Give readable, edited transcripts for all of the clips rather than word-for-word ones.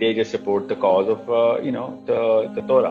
they just support the cause of the Torah।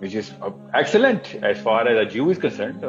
which is excellent as far as a Jew is concerned।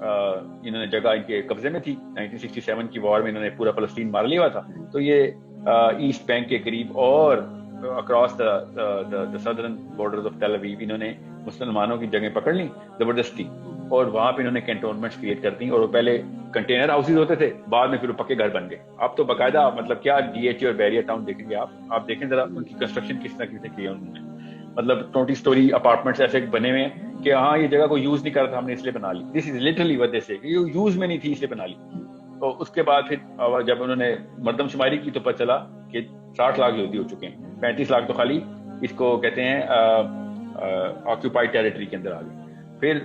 انہوں نے جگہ ان کے قبضے میں تھی. 1967 کی وار میں انہوں نے پورا فلسطین مار لیا ہوا تھا. تو یہ ایسٹ بینک کے قریب اور across the southern borders of Tel Aviv انہوں نے مسلمانوں کی جگہیں پکڑ لی زبردستی, اور وہاں پہ انہوں نے کینٹونمنٹس کریٹ کر دی. اور وہ پہلے کنٹینر ہاؤسز ہوتے تھے, بعد میں پھر وہ پکے گھر بن گئے. اب تو باقاعدہ مطلب کیا ڈی ایچ اے اور بیریا ٹاؤن دیکھیں گے آپ دیکھیں ذرا ان کی کنسٹرکشن کس طرح کی ہے انہوں نے. مطلب 20 اسٹوری اپارٹمنٹس ایسے بنے ہوئے ہیں کہ ہاں یہ جگہ کو یوز نہیں کر رہا تھا, ہم نے اس لیے بنا لی. دس از لٹرلی وٹ دے سے, یہ یوز میں نہیں تھی اس لیے بنا لی. تو اس کے بعد پھر جب انہوں نے مردم شماری کی تو پتہ چلا کہ 60 لاکھ یہودی ہو چکے ہیں. 35 لاکھ تو خالی اس کو کہتے ہیں آکوپائڈ ٹیریٹری کے اندر آ گئے. پھر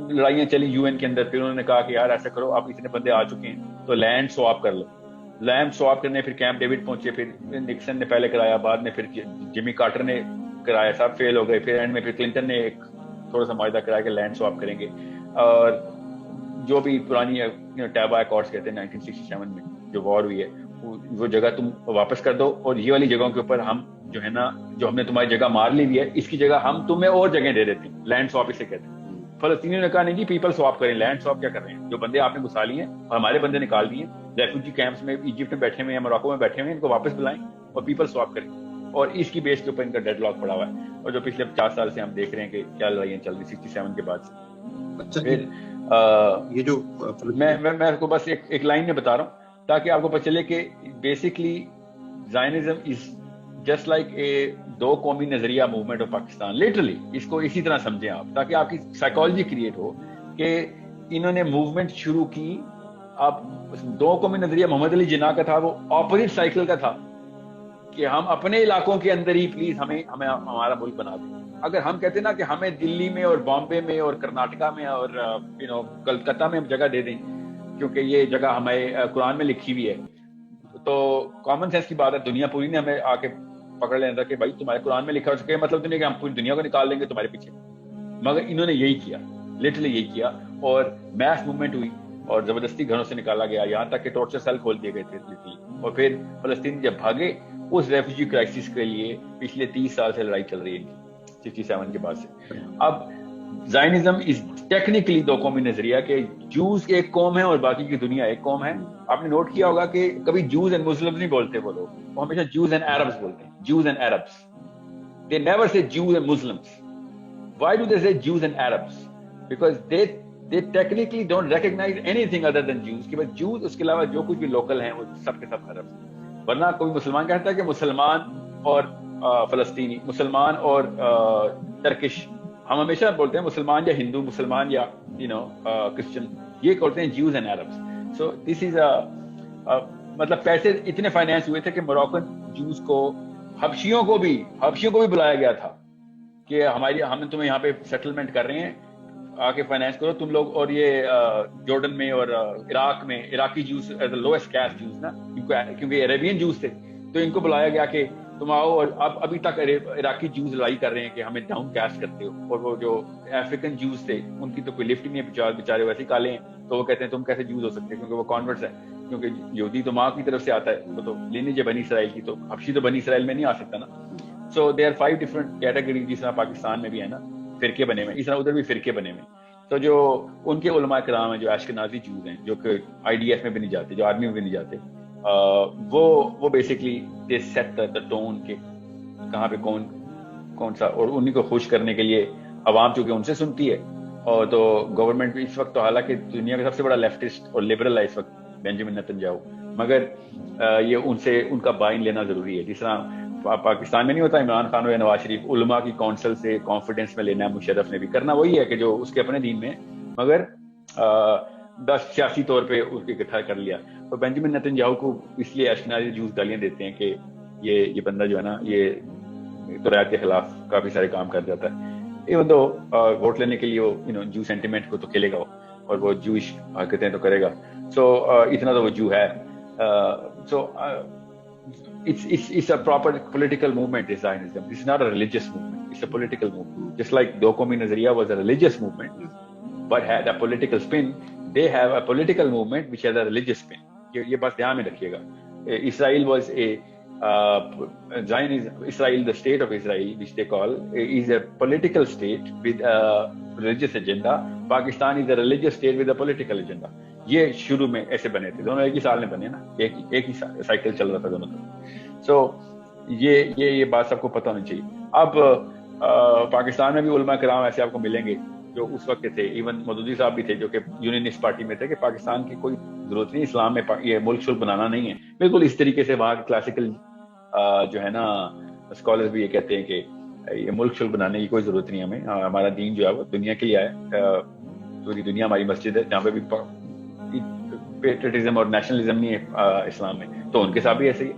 لڑائیاں چلی یو این کے اندر. پھر انہوں نے کہا کہ یار ایسا کرو, آپ اتنے بندے آ چکے ہیں تو لینڈ سواپ کر لو. لینڈ سواپ کرنے پھر کیمپ ڈیوڈ پہنچے, پھر نکسن نے پہلے کرایا, بعد میں پھر جمی کارٹر نے کرایا, سب فیل ہو گئے. پھر اینڈ میں پھر کلنٹن نے ایک تھوڑا سا معاہدہ کرایا کہ لینڈ سواپ کریں گے. اور جو بھی پرانی ٹیبا ایکارڈز کہتے ہیں 1967 میں جو وار ہوئی ہے, وہ جگہ تم واپس کر دو, اور یہ والی جگہوں کے اوپر ہم جو ہے نا, جو ہم نے تمہاری جگہ مار لی ہوئی ہے اس کی جگہ ہم تمہیں اور جگہ دے دیتے ہیں. لینڈ سواپ اسے کہتے ہیں. فلسطینیوں نے کہا نہیں جی پیپل سواپ کریں, لینڈ سواپ کیا کر رہے ہیں, جو بندے آپ نے گھسا لیے ہیں اور ہمارے بندے نکال دیے ریفیوجی کیمپس میں, ایجپٹ میں بیٹھے ہوئے ہیں, موراکو میں بیٹھے ہوئے ہیں, ان کو واپس بلائیں اور پیپل سواپ کریں. اور اس کی بیس کے اوپر ان کا ڈیڈ لاک پڑا ہوا ہے. اور جو پچھلے 50 سال سے ہم دیکھ رہے ہیں کہ کیا لڑائیاں چل رہی 67 کے بعد سے. اچھا پھر یہ جو میں آپ کو بس ایک لائن میں بتا رہا ہوں تاکہ آپ کو پتہ چلے کہ basically Zionism is just like a دو قومی نظریہ موومنٹ آف پاکستان. لٹرلی اس کو اسی طرح سمجھیں آپ, تاکہ آپ کی سائیکالوجی کریٹ ہو کہ انہوں نے موومنٹ شروع کی. اب دو قومی نظریہ محمد علی جناح کا تھا, وہ اپوزٹ سائیکل کا تھا کہ ہم اپنے علاقوں کے اندر ہی پلیز ہمیں ہمارا ملک بنا دیں. اگر ہم کہتے ہیں نا کہ ہمیں دلی میں اور بامبے میں اور کرناٹکا میں اور کلکتہ میں ہم جگہ دے دیں کیونکہ یہ جگہ ہمیں قرآن میں لکھی ہوئی ہے, تو کامن سینس کی بات ہے. دنیا پوری نے ہمیں آ کے پکڑ لینا تھا کہ بھائی تمہارے قرآن میں لکھا ہو سکے, مطلب تو نہیں کہ ہم پوری دنیا کو نکال لیں گے تمہارے پیچھے. مگر انہوں نے یہی کیا, لٹرلی یہی کیا, اور میس موومنٹ ہوئی اور زبردستی گھروں سے نکالا گیا, یہاں تک کہ ٹارچر سیل کھول دیے گئے تھے لٹرلی. اور پھر فلسطین جب بھاگے, اس ریفیوجی کرائسس کے لیے پچھلے 30 سال سے لڑائی چل رہی ہے 67 کے بعد سے. اب زائنزم از ٹیکنیکلی دو قومی نظریہ کہ جوز ایک قوم ہے اور باقی کی دنیا ایک قوم ہے. آپ نے نوٹ کیا ہوگا کہ کبھی جوز اینڈ مسلمز نہیں بولتے وہ لوگ, وہ ہمیشہ جوز اینڈ عربز بولتے ہیں. Jews and Arabs, they never say Jews and Muslims. Why do they say Jews and Arabs? Because they technically don't recognize anything other than Jews. کہ بس Jews اس کے علاوہ جو کچھ بھی لوکل ہیں وہ سب کے سب عرب. ورنہ کوئی مسلمان کہتا ہے کہ مسلمان اور فلسطینی, مسلمان اور ترکش, ہم ہمیشہ بولتے ہیں مسلمان یا ہندو, مسلمان یا کرسچن, یہ کہتے ہیں Jews and Arabs. So this is مطلب پیسے اتنے فائنینس ہوئے تھے کہ موراکن جوز کو حبشیوں کو بھی بلایا گیا تھا کہ ہم تمہیں یہاں پہ سیٹلمنٹ کر رہے ہیں, آ کے فائنینس کرو تم لوگ. اور یہ جارڈن میں اور عراق میں عراقی جوز ایز اے لوئسٹ کاسٹ جوز نا, کیونکہ عربین جوز تھے, تو ان کو بلایا گیا کہ تم آؤ. اور ابھی تک عراقی جوز لڑائی کر رہے ہیں کہ ہمیں ڈاؤن کاسٹ کرتے ہو. اور وہ جو افریقن جوز تھے ان کی تو کوئی لفٹ نہیں ہے, بیچارے ویسے ہی کالے ہیں, تو وہ کہتے ہیں تم کیسے جوز ہو سکتے ہیں, کیونکہ وہ کانورٹس ہیں, کیونکہ یہودی تو ماں کی طرف سے آتا ہے, وہ تو لینیج ہے بنی اسرائیل کی, تو حبشی تو بنی اسرائیل میں نہیں آ سکتا نا. سو دے آر 5 ڈفرنٹ کیٹیگری, جس طرح پاکستان میں بھی ہے نا فرقے بنے ہوئے, اس طرح ادھر بھی فرقے بنے ہوئے. تو جو ان کے علماء کرام ہیں جو اشکنازی جوز ہیں, جو کہ آئی ڈی ایف میں بھی نہیں جاتے, جو آرمی میں بھی نہیں جاتے, وہ basically they set the tone کہ کہاں پہ کون سا. اور انہیں کو خوش کرنے کے لیے عوام چونکہ ان سے سنتی ہے, اور تو گورنمنٹ اس وقت تو حالانکہ دنیا کا سب سے بڑا لیفٹسٹ اور لبرل ہے اس وقت بینجامن نتنیاہو, مگر یہ ان کا بائن لینا ضروری ہے. جس طرح پاکستان میں نہیں ہوتا عمران خان اور نواز شریف علماء کی کونسل سے کانفیڈنس میں لینا ہے, مشرف نے بھی کرنا وہی ہے کہ جو اس کے اپنے دین میں, مگر بس سیاسی طور پہ اس کو اکٹھا کر لیا. اور بینجامن نتنیاہو کو اس لیے اشکنازی جوز گالیاں دیتے ہیں کہ یہ بندہ جو ہے نا یہ رعایت کے خلاف کافی سارے کام کر جاتا ہے. ایون تو ووٹ لینے کے لیے وہ جو سینٹیمنٹ کو تو کھیلے گا اور وہ جوش حرکتیں تو کرے گا. سو اتنا تو وہ جو ہے. سو it's a proper political movement is Zionism. It's not a religious movement. It's a political movement. Just like Do Qaumi Nazariya was a religious movement, but had a political spin, they have a political movement which has a religious spin. یہ بات دھیان میں رکھیے گا. Israel was Israel, the state of Israel, which they call, is a political state with a religious agenda. Pakistan is a religious state with a political agenda. یہ شروع میں ایسے بنے تھے, دونوں ایک ہی سال میں بنے نا, ایک ہی سائیکل چل رہا تھا دونوں کا. سو یہ بات سب کو پتہ ہونی چاہیے. اب پاکستان میں بھی علماء کرام ایسے آپ کو ملیں گے جو اس وقت تھے, ایون مودودی صاحب بھی تھے جو کہ یونینسٹ پارٹی میں تھے, کہ پاکستان کی کوئی ضرورت نہیں اسلام میں یہ ملک شلک بنانا نہیں ہے. بالکل اس طریقے سے وہاں کے کلاسیکل جو ہے نا اسکالرز بھی یہ کہتے ہیں کہ یہ ملک شلک بنانے کی کوئی ضرورت نہیں ہمیں, ہمارا دین جو ہے وہ دنیا کے لیے آیا, پوری دنیا ہماری مسجد ہے, جہاں پہ بھی پیٹریٹزم اور نیشنلزم نہیں ہے اسلام میں, تو ان کے ساتھ بھی ایسے ہی.